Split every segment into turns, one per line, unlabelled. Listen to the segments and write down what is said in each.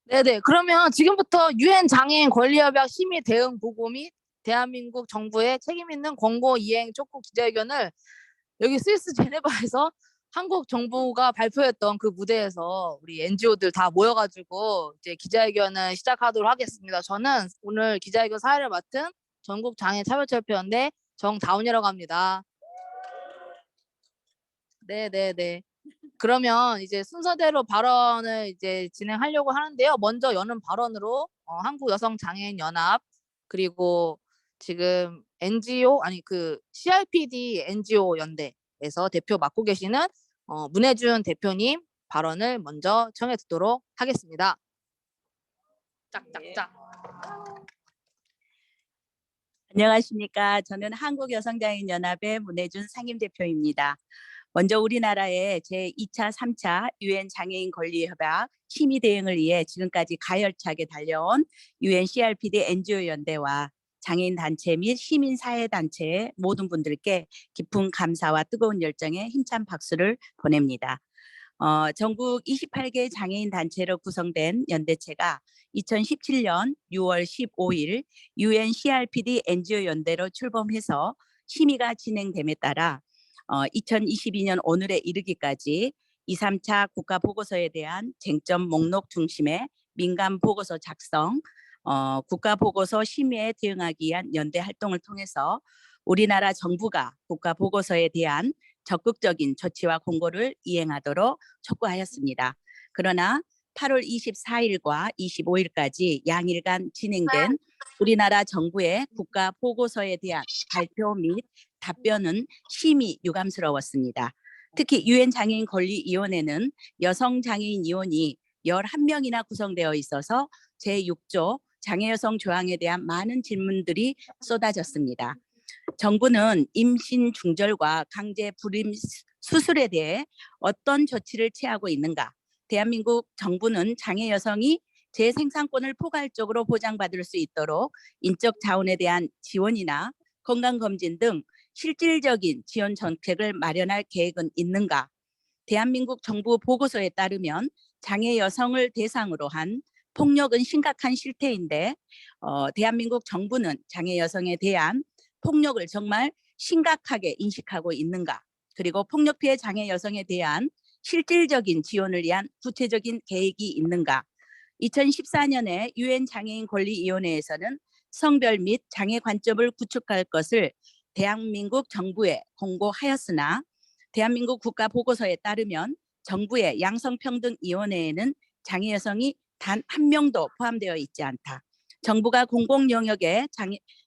네네. 그러면 지금부터 유엔 장애인 권리협약 심의 대응 보고 및 대한민국 정부의 책임 있는 권고 이행 촉구 기자회견을 여기 스위스 제네바에서 한국 정부가 발표했던 그 무대에서 우리 NGO들 다 모여가지고 이제 기자회견을 시작하도록 하겠습니다. 저는 오늘 기자회견 사회를 맡은 전국 장애인 차별철폐연대 정다운이라고 합니다. 네네네. 그러면 이제 순서대로 발언을 이제 진행하려고 하는데요. 먼저 여는 발언으로 한국여성장애인연합 그리고 지금 NGO 아니 그 CRPD NGO 연대에서 대표 맡고 계시는 문혜준 대표님 발언을 먼저 청해 듣도록 하겠습니다. 짝짝짝.
안녕하십니까. 저는 한국여성장애인연합의 문혜준 상임대표입니다. 먼저 우리나라의 제2차, 3차 유엔 장애인 권리협약 심의 대응을 위해 지금까지 가열차게 달려온 유엔 CRPD NGO 연대와 장애인 단체 및 시민사회단체의 모든 분들께 깊은 감사와 뜨거운 열정에 힘찬 박수를 보냅니다. 전국 28개 장애인 단체로 구성된 연대체가 2017년 6월 15일 유엔 CRPD NGO 연대로 출범해서 심의가 진행됨에 따라 2022년 오늘에 이르기까지 2, 3차 국가보고서에 대한 쟁점 목록 중심의 민간 보고서 작성, 국가보고서 심의에 대응하기 위한 연대 활동을 통해서 우리나라 정부가 국가보고서에 대한 적극적인 조치와 공고를 이행하도록 촉구하였습니다. 그러나 8월 24일과 25일까지 양일간 진행된 우리나라 정부의 국가보고서에 대한 발표 및 답변은 심히 유감스러웠습니다. 특히 유엔 장애인 권리위원회는 여성장애인위원이 11명이나 구성되어 있어서 제6조 장애여성 조항에 대한 많은 질문들이 쏟아졌습니다. 정부는 임신 중절과 강제 불임 수술에 대해 어떤 조치를 취하고 있는가? 대한민국 정부는 장애 여성이 재생산권을 포괄적으로 보장받을 수 있도록 인적 자원에 대한 지원이나 건강검진 등 실질적인 지원 정책을 마련할 계획은 있는가? 대한민국 정부 보고서에 따르면 장애 여성을 대상으로 한 폭력은 심각한 실태인데 대한민국 정부는 장애 여성에 대한 폭력을 정말 심각하게 인식하고 있는가? 그리고 폭력 피해 장애 여성에 대한 실질적인 지원을 위한 구체적인 계획이 있는가? 2014년에 유엔 장애인 권리위원회에서는 성별 및 장애 관점을 구축할 것을 대한민국 정부에 공고하였으나 대한민국 국가보고서에 따르면 정부의 양성평등위원회에는 장애 여성이 단 한 명도 포함되어 있지 않다. 정부가 공공영역에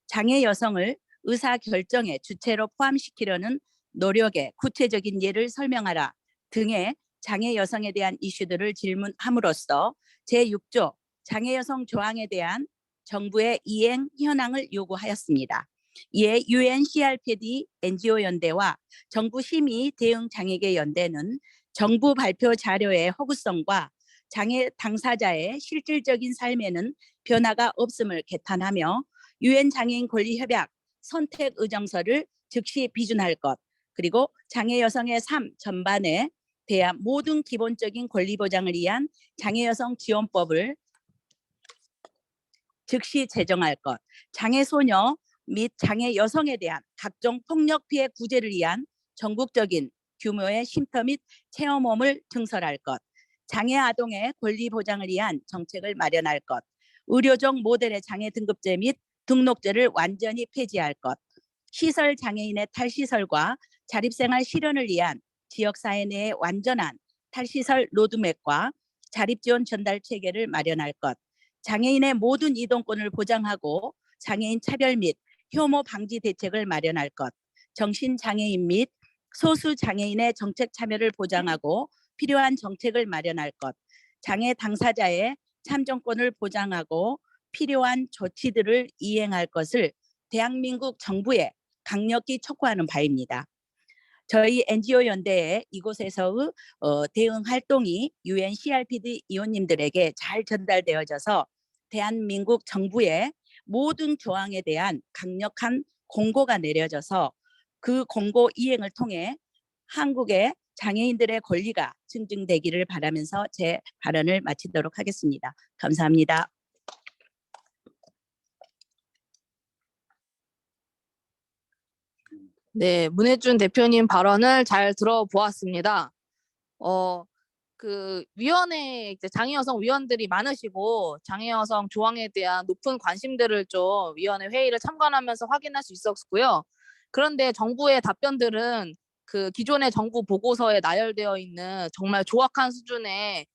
장애 여성을 의사결정의 주체로 포함시키려는 노력의 구체적인 예를 설명하라 등의 장애 여성에 대한 이슈들을 질문함으로써 제6조 장애 여성 조항에 대한 정부의 이행 현황을 요구하였습니다. 이에 유엔 CRPD NGO 연대와 정부 심의 대응 장애계 연대는 정부 발표 자료의 허구성과 장애 당사자의 실질적인 삶에는 변화가 없음을 개탄하며 유엔 장애인 권리협약 선택 의정서를 즉시 비준할 것, 그리고 장애 여성의 삶 전반에 대한 모든 기본적인 권리 보장을 위한 장애 여성 지원법을 즉시 제정할 것, 장애 소녀 및 장애 여성에 대한 각종 폭력 피해 구제를 위한 전국적인 규모의 쉼터 및 체험홈을 증설할 것, 장애 아동의 권리 보장을 위한 정책을 마련할 것, 의료적 모델의 장애 등급제 및 등록제를 완전히 폐지할 것, 시설 장애인의 탈시설과 자립생활 실현을 위한 지역사회 내의 완전한 탈시설 로드맵과 자립지원 전달 체계를 마련할 것, 장애인의 모든 이동권을 보장하고 장애인 차별 및 혐오 방지 대책을 마련할 것, 정신장애인 및 소수장애인의 정책 참여를 보장하고 필요한 정책을 마련할 것, 장애 당사자의 참정권을 보장하고 필요한 조치들을 이행할 것을 대한민국 정부에 강력히 촉구하는 바입니다. 저희 NGO 연대의 이곳에서의 대응 활동이 유엔 CRPD 위원님들에게 잘 전달되어져서 대한민국 정부의 모든 조항에 대한 강력한 공고가 내려져서 그 공고 이행을 통해 한국의 장애인들의 권리가 증진되기를 바라면서 제 발언을 마치도록 하겠습니다. 감사합니다.
네, 문혜준 대표님 발언을 잘 들어보았습니다. 위원회, 이제 장애여성 위원들이 많으시고, 장애여성 조항에 대한 높은 관심들을 좀 위원회 회의를 참관하면서 확인할 수 있었고요. 그런데 정부의 답변들은 그 기존의 정부 보고서에 나열되어 있는 정말 조악한 수준의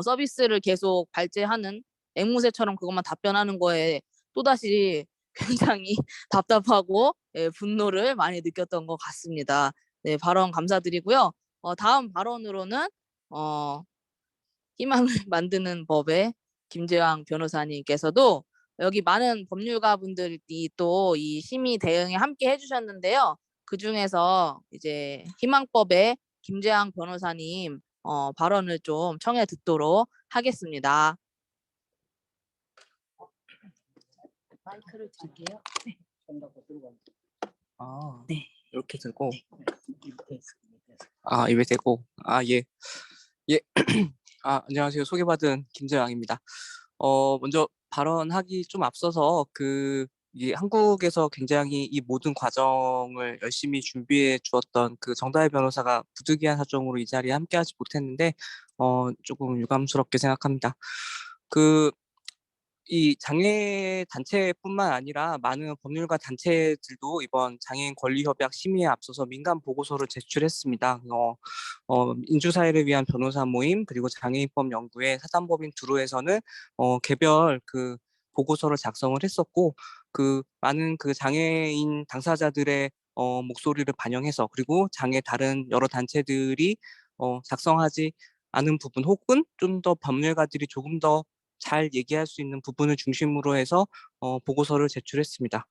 서비스를 계속 발제하는 앵무새처럼 그것만 답변하는 거에 또다시 굉장히 답답하고 분노를 많이 느꼈던 것 같습니다. 네, 발언 감사드리고요. 다음 발언으로는 어, 희망을 만드는 법의 김재왕 변호사님께서도 여기 많은 법률가 분들이 또 이 심의 대응에 함께 해주셨는데요. 그 중에서 이제 희망법의 김재왕 변호사님 발언을 좀 청해 듣도록 하겠습니다. 마이크를 드릴게요.
아,
네.
이렇게 들고, 입에 대고, 예. 예. 안녕하세요. 소개받은 김재왕입니다. 먼저 발언하기 좀 앞서서 이 한국에서 굉장히 이 모든 과정을 열심히 준비해 주었던 그 정다혜 변호사가 부득이한 사정으로 이 자리에 함께하지 못했는데, 조금 유감스럽게 생각합니다. 이 장애 단체뿐만 아니라 많은 법률가 단체들도 이번 장애인 권리협약 심의에 앞서서 민간 보고서를 제출했습니다. 민주사회를 위한 변호사 모임 그리고 장애인법 연구회 사단법인 두루에서는 개별 그 보고서를 작성을 했었고 많은 그 장애인 당사자들의 목소리를 반영해서 그리고 다른 여러 단체들이 작성하지 않은 부분 혹은 좀 더 법률가들이 조금 더 잘 얘기할 수 있는 부분을 중심으로 해서 보고서를 제출했습니다.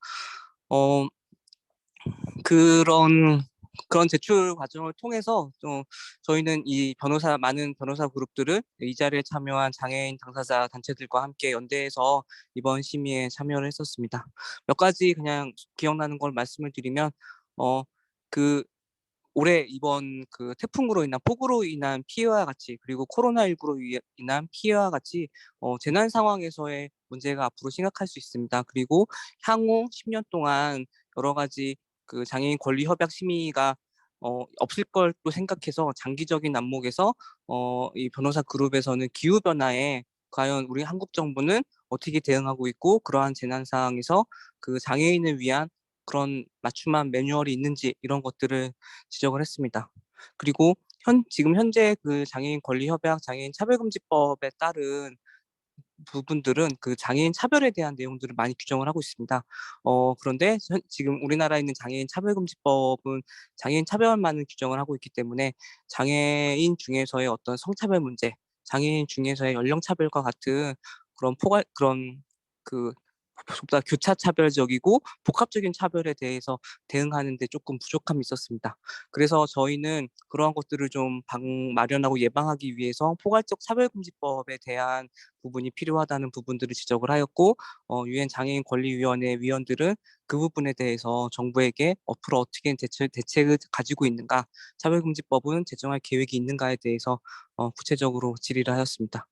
그런 제출 과정을 통해서 저희는 많은 변호사 그룹들을 이 자리에 참여한 장애인 당사자 단체들과 함께 연대해서 이번 심의에 참여를 했었습니다. 몇 가지 그냥 기억나는 걸 말씀을 드리면 그 올해 이번 그 태풍으로 인한 폭우로 인한 피해와 같이 그리고 코로나19로 인한 피해와 같이 재난 상황에서의 문제가 앞으로 심각할 수 있습니다. 그리고 향후 10년 동안 여러 가지 그 장애인 권리 협약 심의가 없을 걸 또 생각해서 장기적인 안목에서 이 변호사 그룹에서는 기후 변화에 과연 우리 한국 정부는 어떻게 대응하고 있고 그러한 재난 상황에서 그 장애인을 위한 그런 맞춤한 매뉴얼이 있는지 이런 것들을 지적을 했습니다. 그리고 지금 현재 그 장애인 권리협약, 장애인 차별금지법에 따른 부분들은 그 장애인 차별에 대한 내용들을 많이 규정을 하고 있습니다. 그런데 지금 우리나라에 있는 장애인 차별금지법은 장애인 차별만을 규정을 하고 있기 때문에 장애인 중에서의 어떤 성차별 문제, 장애인 중에서의 연령차별과 같은 그런 그 보다 교차차별적이고 복합적인 차별에 대해서 대응하는 데 조금 부족함이 있었습니다. 그래서 저희는 그러한 것들을 좀 마련하고 예방하기 위해서 포괄적 차별금지법에 대한 부분이 필요하다는 부분들을 지적을 하였고 유엔 장애인 권리위원회 위원들은 그 부분에 대해서 정부에게 앞으로 어떻게 대책을 가지고 있는가, 차별금지법은 제정할 계획이 있는가에 대해서 구체적으로 질의를 하였습니다.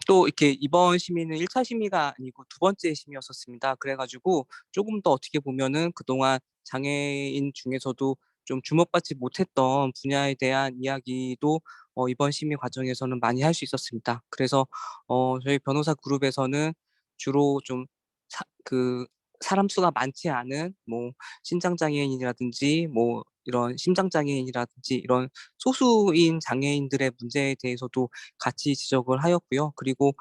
또 이렇게 이번 심의는 1차 심의가 아니고 두 번째 심의였었습니다. 그래가지고 조금 더 어떻게 보면은 그동안 장애인 중에서도 좀 주목받지 못했던 분야에 대한 이야기도 이번 심의 과정에서는 많이 할 수 있었습니다. 그래서 저희 변호사 그룹에서는 주로 좀 사람 수가 많지 않은 뭐 신장장애인이라든지 뭐 이런 심장장애인이라든지 이런 소수인 장애인들의 문제에 대해서도 같이 지적을 하였고요. 그리고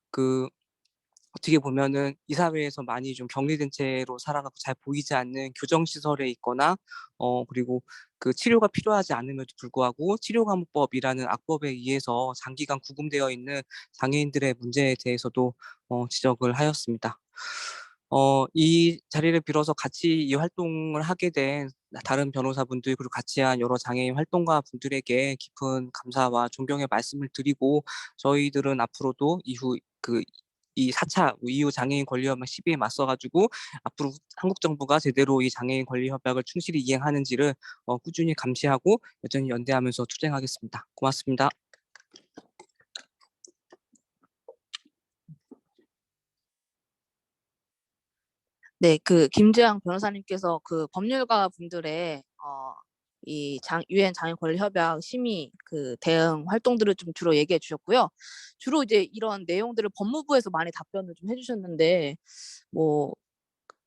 그 어떻게 보면은 이 사회에서 많이 좀 격리된 채로 살아가고 잘 보이지 않는 교정시설에 있거나 그리고 그 치료가 필요하지 않음에도 불구하고 치료감호법이라는 악법에 의해서 장기간 구금되어 있는 장애인들의 문제에 대해서도 지적을 하였습니다. 이 자리를 빌어서 같이 이 활동을 하게 된 다른 변호사분들 그리고 같이 한 여러 장애인 활동가 분들에게 깊은 감사와 존경의 말씀을 드리고 저희들은 앞으로도 이 4차 EU 장애인 권리협약 시비에 맞서가지고 앞으로 한국 정부가 제대로 이 장애인 권리협약을 충실히 이행하는지를 꾸준히 감시하고 여전히 연대하면서 투쟁하겠습니다. 고맙습니다.
네, 그 김재양 변호사님께서 그 법률가 분들의 유엔 장애인 권리 협약 심의 그 대응 활동들을 좀 주로 얘기해 주셨고요. 주로 이제 이런 내용들을 법무부에서 많이 답변을 좀 해주셨는데, 뭐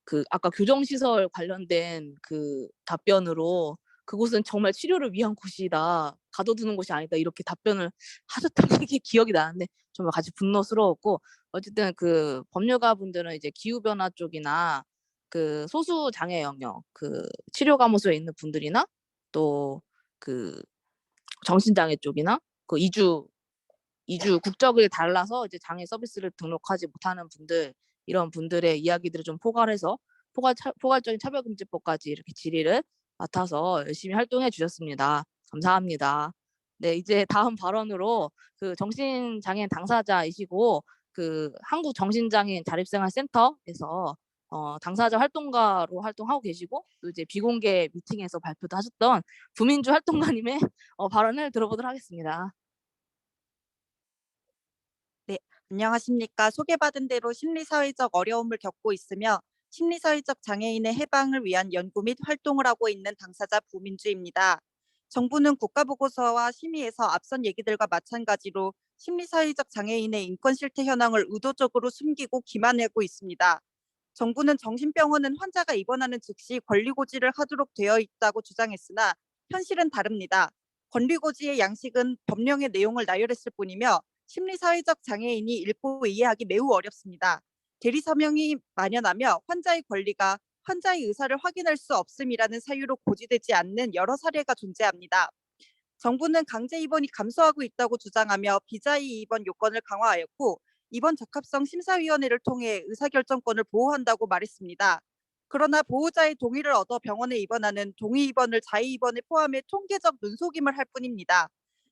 그 아까 교정시설 관련된 그 답변으로 그곳은 정말 치료를 위한 곳이다, 가둬두는 곳이 아니다, 이렇게 답변을 하셨던 게 기억이 나는데 정말 같이 분노스러웠고, 어쨌든 그 법률가 분들은 이제 기후변화 쪽이나 그 소수 장애 영역, 그 치료 감호소에 있는 분들이나 또 그 정신장애 쪽이나 그 이주 국적을 달라서 이제 장애 서비스를 등록하지 못하는 분들, 이런 분들의 이야기들을 좀 포괄해서 포괄적인 차별금지법까지 이렇게 질의를 맡아서 열심히 활동해 주셨습니다. 감사합니다. 네, 이제 다음 발언으로 그 정신장애인 당사자이시고 그 한국정신장애인 자립생활센터에서 당사자 활동가로 활동하고 계시고 또 이제 비공개 미팅에서 발표도 하셨던 부민주 활동가님의 발언을 들어보도록 하겠습니다.
네, 안녕하십니까. 소개받은 대로 심리사회적 어려움을 겪고 있으며 심리사회적 장애인의 해방을 위한 연구 및 활동을 하고 있는 당사자 부민주입니다. 정부는 국가보고서와 심의에서 앞선 얘기들과 마찬가지로 심리사회적 장애인의 인권 실태 현황을 의도적으로 숨기고 기만하고 있습니다. 정부는 정신병원은 환자가 입원하는 즉시 권리고지를 하도록 되어 있다고 주장했으나 현실은 다릅니다. 권리고지의 양식은 법령의 내용을 나열했을 뿐이며 심리사회적 장애인이 읽고 이해하기 매우 어렵습니다. 대리서명이 만연하며 환자의 권리가 환자의 의사를 확인할 수 없음이라는 사유로 고지되지 않는 여러 사례가 존재합니다. 정부는 강제 입원이 감소하고 있다고 주장하며 비자의 입원 요건을 강화하였고 입원 적합성 심사위원회를 통해 의사결정권을 보호한다고 말했습니다. 그러나 보호자의 동의를 얻어 병원에 입원하는 동의 입원을 자의 입원에 포함해 통계적 눈속임을 할 뿐입니다.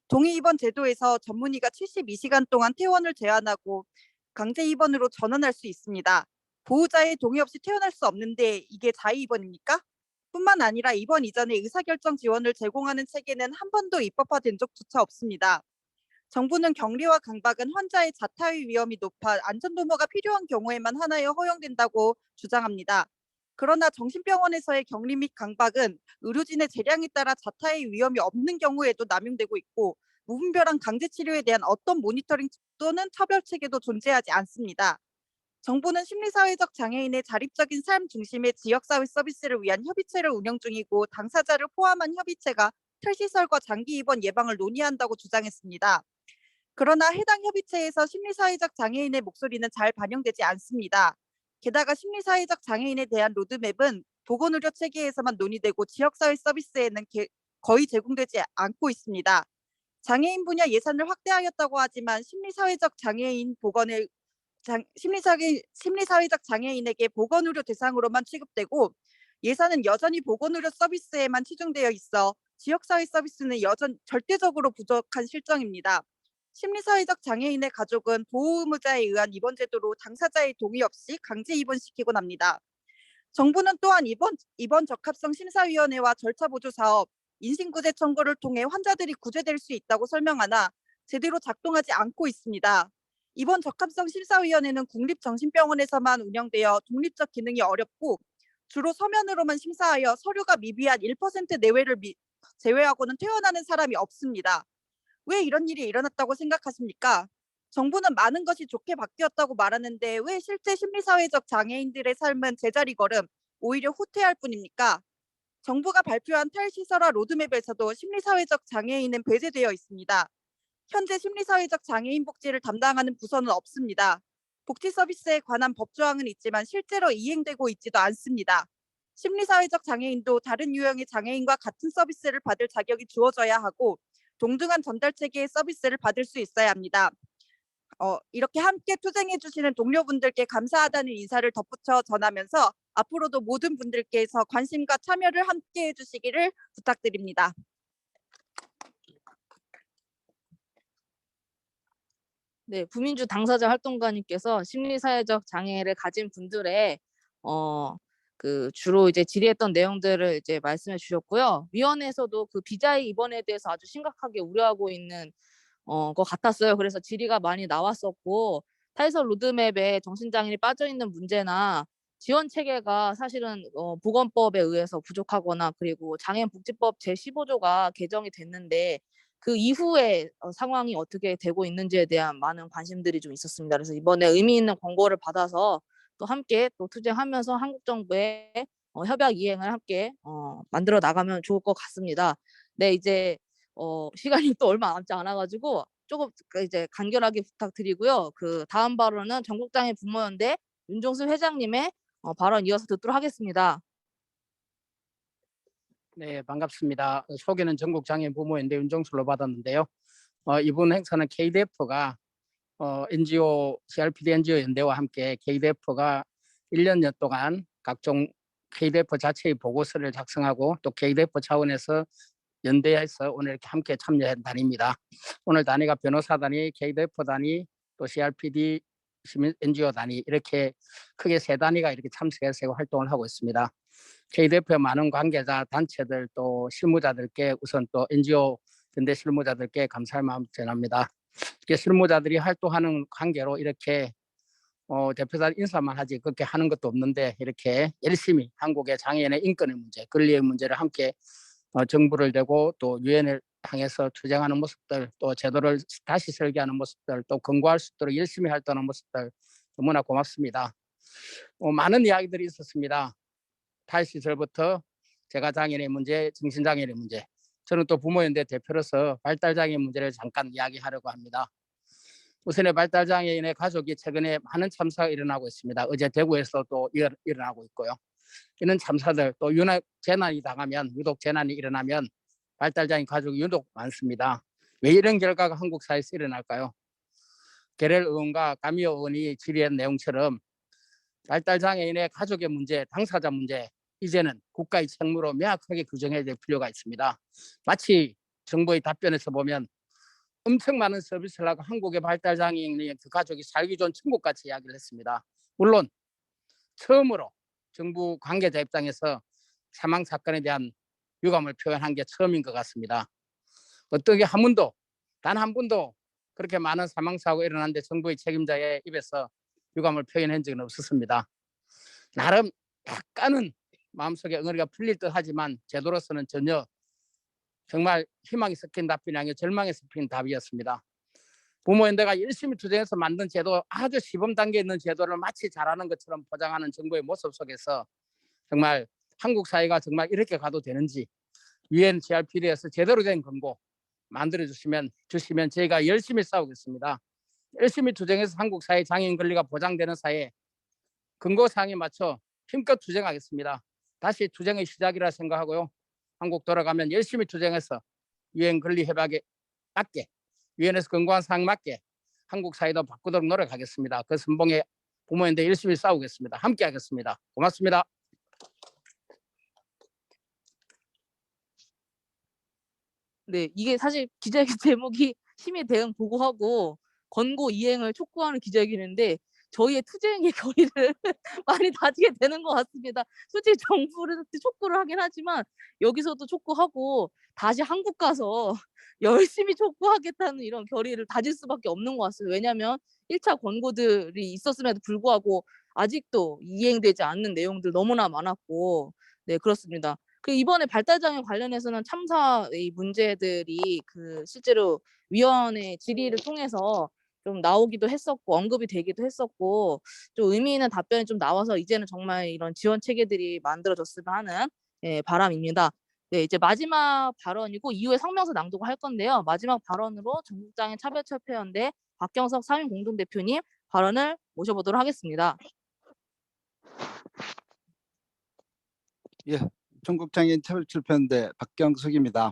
동의 입원 제도에서 전문의가 72시간 동안 퇴원을 제한하고 강제 입원으로 전환할 수 있습니다. 보호자의 동의 없이 퇴원할 수 없는데 이게 자의 입원입니까? 뿐만 아니라 입원 이전에 의사결정 지원을 제공하는 체계는 한 번도 입법화된 적조차 없습니다. 정부는 격리와 강박은 환자의 자타의 위험이 높아 안전도모가 필요한 경우에만 하나여 허용된다고 주장합니다. 그러나 정신병원에서의 격리 및 강박은 의료진의 재량에 따라 자타의 위험이 없는 경우에도 남용되고 있고 무분별한 강제치료에 대한 어떤 모니터링 또는 처벌 체계도 존재하지 않습니다. 정부는 심리사회적 장애인의 자립적인 삶 중심의 지역사회 서비스를 위한 협의체를 운영 중이고 당사자를 포함한 협의체가 탈시설과 장기 입원 예방을 논의한다고 주장했습니다. 그러나 해당 협의체에서 심리사회적 장애인의 목소리는 잘 반영되지 않습니다. 게다가 심리사회적 장애인에 대한 로드맵은 보건의료 체계에서만 논의되고 지역사회 서비스에는 거의 제공되지 않고 있습니다. 장애인 분야 예산을 확대하였다고 하지만 심리사회적 장애인 보건을 심리사회적 장애인에게 보건의료 대상으로만 취급되고 예산은 여전히 보건의료 서비스에만 치중되어 있어 지역사회 서비스는 여전 절대적으로 부족한 실정입니다. 심리사회적 장애인의 가족은 보호의무자에 의한 입원 제도로 당사자의 동의 없이 강제 입원시키곤 합니다. 정부는 또한 입원 적합성 심사위원회와 절차 보조 사업, 인신구제 청구를 통해 환자들이 구제될 수 있다고 설명하나 제대로 작동하지 않고 있습니다. 입원 적합성 심사위원회는 국립정신병원에서만 운영되어 독립적 기능이 어렵고 주로 서면으로만 심사하여 서류가 미비한 1% 내외를 제외하고는 퇴원하는 사람이 없습니다. 왜 이런 일이 일어났다고 생각하십니까? 정부는 많은 것이 좋게 바뀌었다고 말하는데 왜 실제 심리사회적 장애인들의 삶은 제자리 걸음, 오히려 후퇴할 뿐입니까? 정부가 발표한 탈시설화 로드맵에서도 심리사회적 장애인은 배제되어 있습니다. 현재 심리사회적 장애인 복지를 담당하는 부서는 없습니다. 복지 서비스에 관한 법조항은 있지만 실제로 이행되고 있지도 않습니다. 심리사회적 장애인도 다른 유형의 장애인과 같은 서비스를 받을 자격이 주어져야 하고 동등한 전달 체계의 서비스를 받을 수 있어야 합니다. 이렇게 함께 투쟁해 주시는 동료분들께 감사하다는 인사를 덧붙여 전하면서 앞으로도 모든 분들께서 관심과 참여를 함께 해주시기를 부탁드립니다.
네, 부민주 당사자 활동가님께서 심리사회적 장애를 가진 분들의 주로 이제 질의했던 내용들을 이제 말씀해 주셨고요. 위원회에서도 그 비자의 입원에 대해서 아주 심각하게 우려하고 있는 것 같았어요. 그래서 질의가 많이 나왔었고, 타이서 로드맵에 정신장애인이 빠져 있는 문제나 지원 체계가 사실은 보건법에 의해서 부족하거나, 그리고 장애인복지법 제15조가 개정이 됐는데 그 이후에 상황이 어떻게 되고 있는지에 대한 많은 관심들이 좀 있었습니다. 그래서 이번에 의미 있는 권고를 받아서 또 함께 또 투쟁하면서 한국 정부의 협약 이행을 함께 만들어 나가면 좋을 것 같습니다. 네, 이제 시간이 또 얼마 남지 않아 가지고 조금 이제 간결하게 부탁드리고요. 그 다음 발언은 전국장애인 부모연대 윤종수 회장님의 발언 이어서 듣도록 하겠습니다.
네, 반갑습니다. 소개는 전국장애인 부모연대 윤정수로 받았는데요. 이번 행사는 KDF가 NGO, CRPD NGO 연대와 함께 KDF가 1년 동안 각종 KDF 자체의 보고서를 작성하고 또 KDF 차원에서 연대해서 오늘 이렇게 함께 참여한 단위입니다. 오늘 단위가 변호사 단위, KDF 단위, 또 CRPD 시민 NGO 단위 이렇게 크게 세 단위가 이렇게 참석해서 활동을 하고 있습니다. KDF의 많은 관계자, 단체들 또 실무자들께 우선 또 NGO 연대 실무자들께 감사의 마음 전합니다. 실무자들이 활동하는 관계로 이렇게 대표단 인사만 하지 그렇게 하는 것도 없는데 이렇게 열심히 한국의 장애인의 인권의 문제, 권리의 문제를 함께 정부를 대고 또 유엔을 향해서 투쟁하는 모습들, 또 제도를 다시 설계하는 모습들, 또 권고할 수 있도록 열심히 활동하는 모습들 너무나 고맙습니다. 많은 이야기들이 있었습니다. 탈시설부터 제가 장애인의 문제, 정신장애인의 문제, 저는 또 부모연대 대표로서 발달장애인 문제를 잠깐 이야기하려고 합니다. 우선의 발달장애인의 가족이 최근에 많은 참사가 일어나고 있습니다. 어제 대구에서 또 일어나고 있고요. 이런 참사들 또 재난이 당하면 유독 재난이 일어나면 발달장애인 가족이 유독 많습니다. 왜 이런 결과가 한국 사회에서 일어날까요? 게렐 의원과 가미오 의원이 질의한 내용처럼 발달장애인의 가족의 문제, 당사자 문제 이제는 국가의 책무로 명확하게 규정해야 될 필요가 있습니다. 마치 정부의 답변에서 보면 엄청 많은 서비스를 하고 한국의 발달장애인의 그 가족이 살기 좋은 천국같이 이야기를 했습니다. 물론 처음으로 정부 관계자 입장에서 사망 사건에 대한 유감을 표현한 게 처음인 것 같습니다. 어떻게 한 번도 단 한 번도 그렇게 많은 사망 사고가 일어났는데 정부의 책임자의 입에서 유감을 표현한 적은 없었습니다. 나름 약간은 마음속에 엉어리가 풀릴 듯 하지만 제도로서는 전혀 정말 희망이 섞인 답변이 아니라 절망이 섞인 답이었습니다. 부모연대가 열심히 투쟁해서 만든 제도, 아주 시범 단계에 있는 제도를 마치 잘하는 것처럼 포장하는 정부의 모습 속에서 정말 한국 사회가 정말 이렇게 가도 되는지 유엔 CRPD에서 제대로 된 권고 만들어 주시면 저희가 열심히 싸우겠습니다. 열심히 투쟁해서 한국 사회 장애인 권리가 보장되는 사회 근거사항에 맞춰 힘껏 투쟁하겠습니다. 다시 투쟁의 시작이라 생각하고요. 한국 돌아가면 열심히 투쟁해서 유엔 권리 협약에 맞게 유엔에서 권고한 사항 맞게 한국 사회도 바꾸도록 노력하겠습니다. 그 선봉에 부모인데 열심히 싸우겠습니다. 함께 하겠습니다. 고맙습니다.
네, 이게 사실 기자회견 제목이 심의 대응 보고하고 권고 이행을 촉구하는 기자회견인데 저희의 투쟁의 거리를 많이 다지게 되는 것 같습니다. 솔직히 정부를 촉구를 하긴 하지만 여기서도 촉구하고 다시 한국 가서 열심히 촉구하겠다는 이런 결의를 다질 수밖에 없는 것 같습니다. 왜냐하면 1차 권고들이 있었음에도 불구하고 아직도 이행되지 않는 내용들 너무나 많았고, 네, 그렇습니다. 그 이번에 발달장애 관련해서는 참사의 문제들이 실제로 위원회 질의를 통해서 좀 나오기도 했었고 언급이 되기도 했었고 좀 의미 있는 답변이 좀 나와서 이제는 정말 이런 지원 체계들이 만들어졌으면 하는 바람입니다. 네, 이제 마지막 발언이고 이후에 성명서 낭독을 할 건데요. 마지막 발언으로 전국장애인 차별철폐연대 박경석 상임 공동대표님 발언을 모셔보도록 하겠습니다.
예, 전국장애인 차별철폐연대 박경석입니다.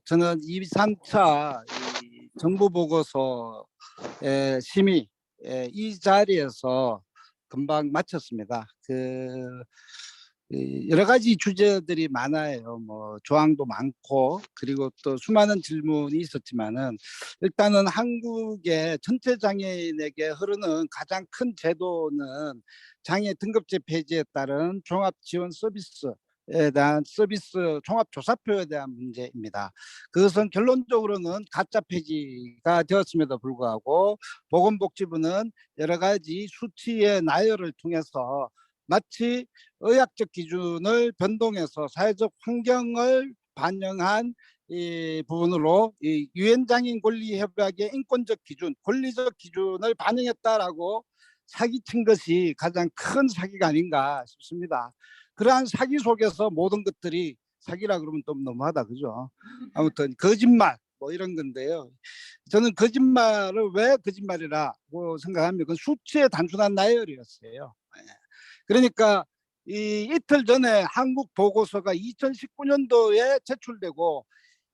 저는 2, 3차 정부 보고서의 심의 이 자리에서 금방 마쳤습니다. 여러 가지 주제들이 많아요. 뭐 조항도 많고 그리고 또 수많은 질문이 있었지만은 일단은 한국의 전체 장애인에게 흐르는 가장 큰 제도는 장애 등급제 폐지에 따른 종합 지원 서비스에 대한 서비스 종합조사표에 대한 문제입니다. 그것은 결론적으로는 가짜 폐지가 되었음에도 불구하고 보건복지부는 여러 가지 수치의 나열을 통해서 마치 의학적 기준을 변동해서 사회적 환경을 반영한 이 부분으로 이 유엔 장애인 권리 협약의 인권적 기준, 권리적 기준을 반영했다라고 사기친 것이 가장 큰 사기가 아닌가 싶습니다. 그러한 사기 속에서 모든 것들이 사기라 그러면 좀 너무하다, 그죠? 아무튼 거짓말 뭐 이런 건데요. 저는 거짓말을 왜 거짓말이라고 생각하면 그 수치의 단순한 나열이었어요. 그러니까 이 이틀 전에 한국 보고서가 2019년도에 제출되고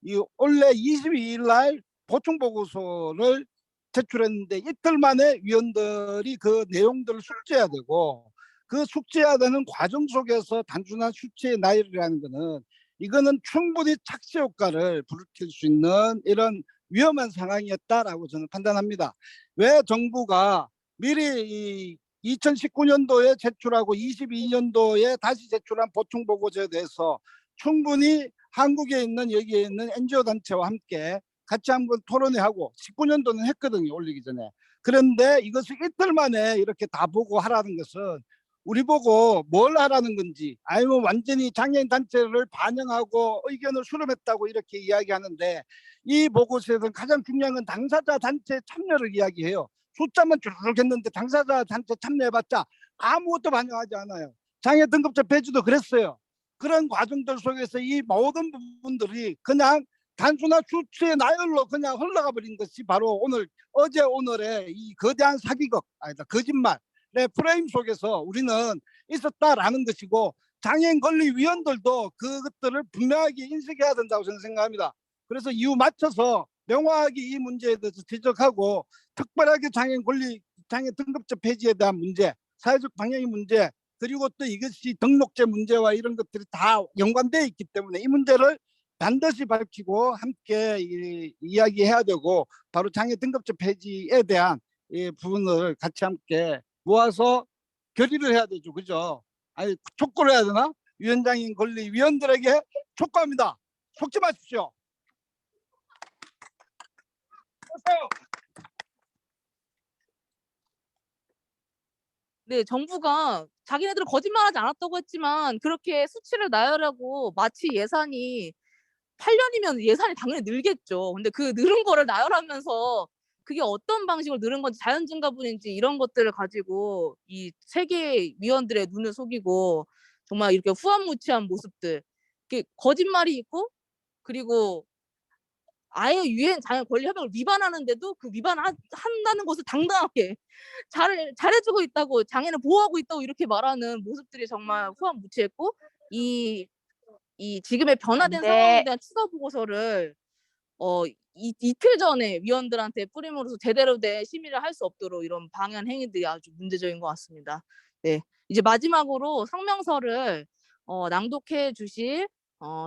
이 올해 22일 날 보충 보고서를 제출했는데 이틀 만에 위원들이 그 내용들을 숙지해야 되고 그 숙지해야 되는 과정 속에서 단순한 수치의 나열이라는 것은 이거는 충분히 착시 효과를 불러일 수 있는 이런 위험한 상황이었다라고 저는 판단합니다. 왜 정부가 미리 이 2019년도에 제출하고 22년도에 다시 제출한 보충 보고서에 대해서 충분히 한국에 있는 여기에 있는 NGO 단체와 함께 같이 한번 토론회하고 19년도는 했거든요, 올리기 전에. 그런데 이것을 이틀 만에 이렇게 다 보고 하라는 것은 우리 보고 뭘 하라는 건지 아니면 완전히 장애인 단체를 반영하고 의견을 수렴했다고 이렇게 이야기하는데 이 보고서에서는 가장 중요한 건 당사자 단체 참여를 이야기해요. 숫자만 주르륵 했는데 당사자 단체 참여해봤자 아무것도 반영하지 않아요. 장애 등급제 폐지도 그랬어요. 그런 과정들 속에서 이 모든 부분들이 그냥 단순한 수치의 나열로 그냥 흘러가 버린 것이 바로 어제 오늘의 이 거대한 사기극, 아니다, 거짓말의 프레임 속에서 우리는 있었다라는 것이고 장애인 권리위원들도 그것들을 분명하게 인식해야 된다고 저는 생각합니다. 그래서 이유 맞춰서 명확하게 이 문제에 대해서 지적하고 특별하게 장애 등급제 폐지에 대한 문제, 사회적 방향의 문제, 그리고 또 이것이 등록제 문제와 이런 것들이 다 연관되어 있기 때문에 이 문제를 반드시 밝히고 함께 이야기해야 되고 바로 장애 등급제 폐지에 대한 이 부분을 같이 함께 모아서 결의를 해야 되죠. 그죠? 아니, 촉구를 해야 되나? 위원장인 권리 위원들에게 촉구합니다. 속지 마십시오.
네, 정부가 자기네들은 거짓말하지 않았다고 했지만 그렇게 수치를 나열하고 마치 예산이 8년이면 예산이 당연히 늘겠죠. 근데 그 늘은 거를 나열하면서 그게 어떤 방식으로 늘은 건지 자연 증가분인지 이런 것들을 가지고 이 세계 위원들의 눈을 속이고 정말 이렇게 후한무치한 모습들, 이게 거짓말이 있고 그리고 아예 유엔 장애 권리 협약을 위반하는데도 그 위반한다는 것을 당당하게 잘해주고 있다고, 장애인을 보호하고 있다고 이렇게 말하는 모습들이 정말 후한무치했고 이 지금의 변화된 상황에 대한 추가 보고서를 이틀 전에 위원들한테 뿌림으로써 제대로 된 심의를 할 수 없도록 이런 방해한 행위들이 아주 문제적인 것 같습니다. 네, 이제 마지막으로 성명서를 낭독해 주실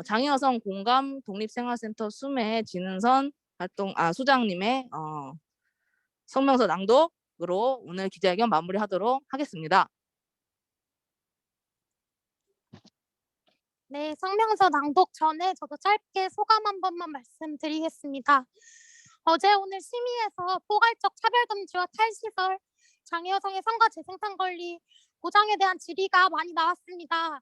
장애여성 공감 독립생활센터 수매 진은선 소장님의 성명서 낭독으로 오늘 기자회견 마무리하도록 하겠습니다.
네, 성명서 낭독 전에 저도 짧게 소감 한 번만 말씀드리겠습니다. 어제 오늘 심의에서 포괄적 차별금지와 탈시설, 장애여성의 성과 재생산 권리 보장에 대한 질의가 많이 나왔습니다.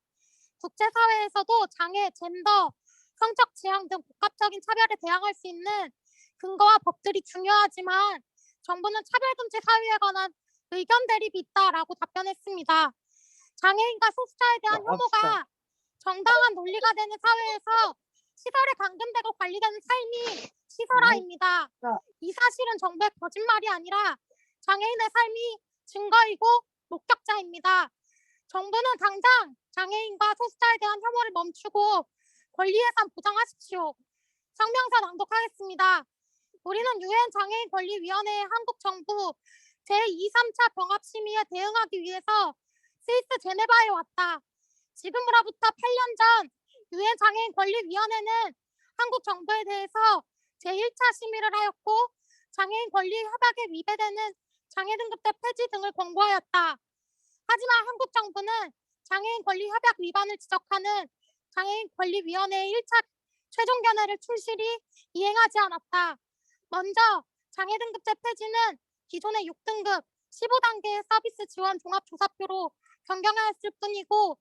국제사회에서도 장애, 젠더, 성적 지향 등 복합적인 차별에 대항할 수 있는 근거와 법들이 중요하지만 정부는 차별금지 사유에 관한 의견 대립이 있다라고 답변했습니다. 장애인과 소수자에 대한 혐오가 정당한 논리가 되는 사회에서 시설에 감금되고 관리되는 삶이 시설화입니다. 이 사실은 정부의 거짓말이 아니라 장애인의 삶이 증거이고 목격자입니다. 정부는 당장 장애인과 소수자에 대한 혐오를 멈추고 권리 예산 보장하십시오. 성명서 낭독하겠습니다. 우리는 유엔 장애인 권리위원회의 한국 정부 제2, 3차 병합 심의에 대응하기 위해서 스위스 제네바에 왔다. 지금으로부터 8년 전 유엔 장애인 권리위원회는 한국 정부에 대해서 제1차 심의를 하였고 장애인 권리 협약에 위배되는 장애 등급제 폐지 등을 권고하였다. 하지만 한국 정부는 장애인 권리 협약 위반을 지적하는 장애인 권리위원회의 1차 최종 견해를 충실히 이행하지 않았다. 먼저 장애 등급제 폐지는 기존의 6등급 15단계의 서비스 지원 종합조사표로 변경하였을 뿐이고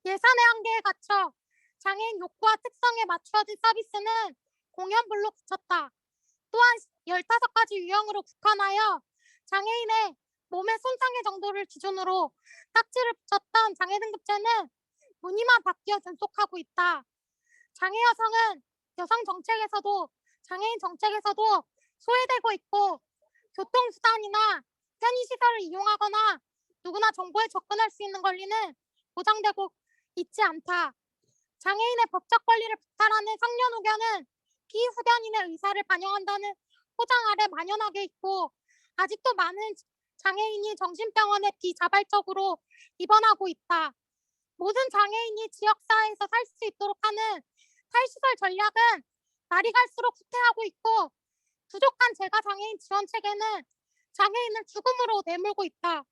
예산의 한계에 갇혀 장애인 욕구와 특성에 맞추어진 서비스는 공연불로 그쳤다. 또한 15가지 유형으로 국한하여 장애인의 몸의 손상의 정도를 기준으로 딱지를 붙였던 장애 등급제는 무늬만 바뀌어 존속하고 있다. 장애 여성은 여성 정책에서도 장애인 정책에서도 소외되고 있고 교통수단이나 편의시설을 이용하거나 누구나 정보에 접근할 수 있는 권리는 보장되고 있지 않다. 장애인의 법적 권리를 박탈하는 성년후견은 피후견인의 의사를 반영한다는 포장 아래 만연하게 있고 아직도 많은 장애인이 정신병원에 비자발적으로 입원하고 있다. 모든 장애인이 지역사회에서 살 수 있도록 하는 탈시설 전략은 날이 갈수록 후퇴하고 있고 부족한 재가장애인 지원 체계는 장애인을 죽음으로 내몰고 있다.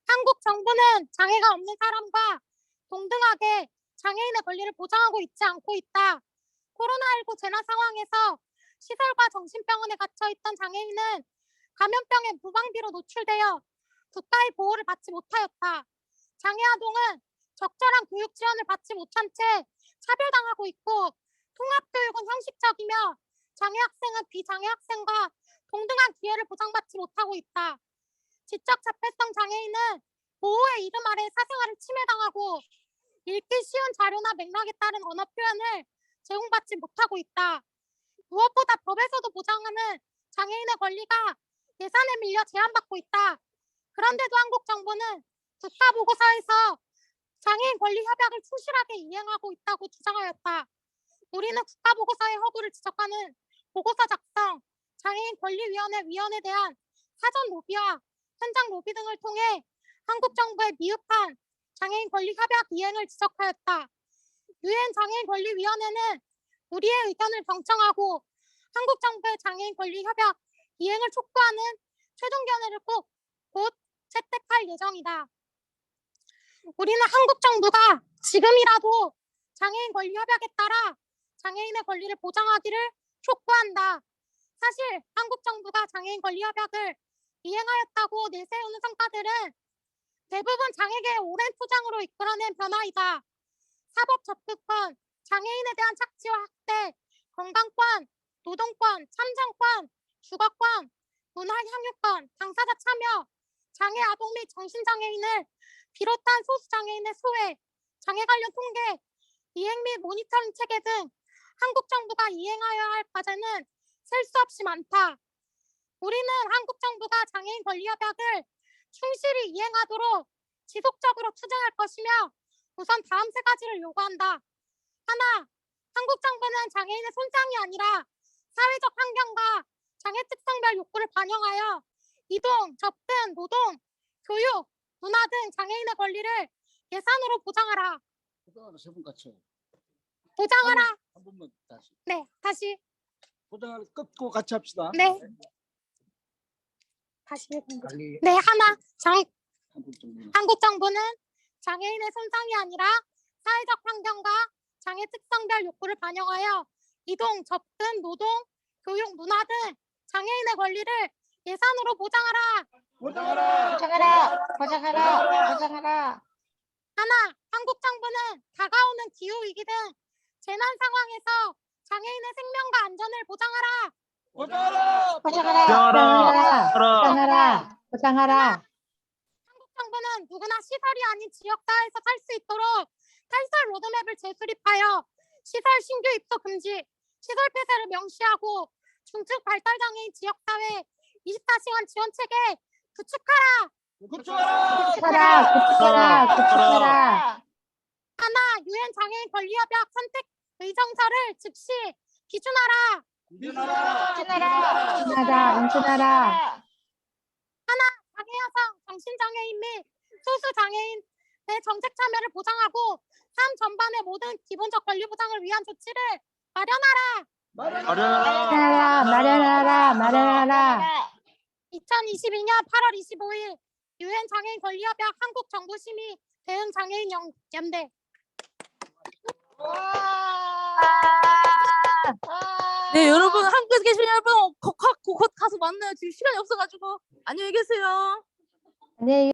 한국 정부는 장애가 없는 사람과 동등하게 장애인의 권리를 보장하고 있지 않고 있다. 코로나19 재난 상황에서 시설과 정신병원에 갇혀있던 장애인은 감염병에 무방비로 노출되어 국가의 보호를 받지 못하였다. 장애아동은 적절한 교육 지원을 받지 못한 채 차별당하고 있고 통합교육은 형식적이며 장애학생은 비장애학생과 동등한 기회를 보장받지 못하고 있다. 지적 자폐성 장애인은 보호의 이름 아래 사생활을 침해당하고 읽기 쉬운 자료나 맥락에 따른 언어 표현을 제공받지 못하고 있다. 무엇보다 법에서도 보장하는 장애인의 권리가 예산에 밀려 제한받고 있다. 그런데도 한국 정부는 국가보고서에서 장애인 권리 협약을 충실하게 이행하고 있다고 주장하였다. 우리는 국가보고서의 허구를 지적하는 보고서 작성, 장애인 권리위원회 위원에 대한 사전 로비와 현장 로비 등을 통해 한국 정부의 미흡한 장애인 권리 협약 이행을 지적하였다. 유엔 장애인 권리위원회는 우리의 의견을 경청하고 한국 정부의 장애인 권리 협약 이행을 촉구하는 최종 견해를 곧 채택할 예정이다. 우리는 한국 정부가 지금이라도 장애인 권리 협약에 따라 장애인의 권리를 보장하기를 촉구한다. 사실 한국 정부가 장애인 권리 협약을 이행하였다고 내세우는 성과들은 대부분 장애계의 오랜 투쟁으로 이끌어낸 변화이다. 사법 접근권, 장애인에 대한 착취와 학대, 건강권, 노동권, 참정권, 주거권, 문화향유권, 당사자 참여, 장애 아동 및 정신장애인을 비롯한 소수장애인의 소외, 장애 관련 통계, 이행 및 모니터링 체계 등 한국 정부가 이행하여야 할 과제는 셀 수 없이 많다. 우리는 한국 정부가 장애인 권리 협약을 충실히 이행하도록 지속적으로 투쟁할 것이며 우선 다음 세 가지를 요구한다. 하나, 한국 정부는 장애인의 손상이 아니라 사회적 환경과 장애 특성별 욕구를 반영하여 이동, 접근, 노동, 교육, 문화 등 장애인의 권리를 예산으로 보장하라.
세분 같이
보장하라.
한 번만 다시.
네, 다시.
포장을 끊고 같이 합시다.
네. 다시 해봅니다.
관리
네, 하나.
한분 정도는.
한국 정부는 장애인의 손상이 아니라 사회적 환경과 장애 특성별 욕구를 반영하여 이동, 접근, 노동, 교육, 문화 등 장애인의 권리를 예산으로 보장하라.
포장하라.
보장하라. 하나, 한국 정부는 다가오는 기후위기 등 재난 상황에서 장애인의 생명과 안전을 보장하라.
포장하라.
한국 정부는 누구나 시설이 아닌 지역사회에서 살 수 있도록 탈설 로드맵을 재수립하여 시설 신규 입소 금지, 시설 폐쇄를 명시하고 중증 발달장애인 지역사회 24시간 지원 체계 구축하라. 하나, 유엔 장애인 권리협약 선택 의정서를 즉시 기준하라. 장애 여성, 정신장애인 및 소수 장애인의 정책 참여를 보장하고 삶 전반의 모든 기본적 권리 보장을 위한 조치를 마련하라.
마련하라.
2022년 8월 25일 유엔 장애인 권리협약 한국 정부 심의 대응 장애인 연대.
네, 여러분 한국에서 계신 여러분 곧 가서 만나요. 지금 시간이 없어가지고 안녕히 계세요.
안녕히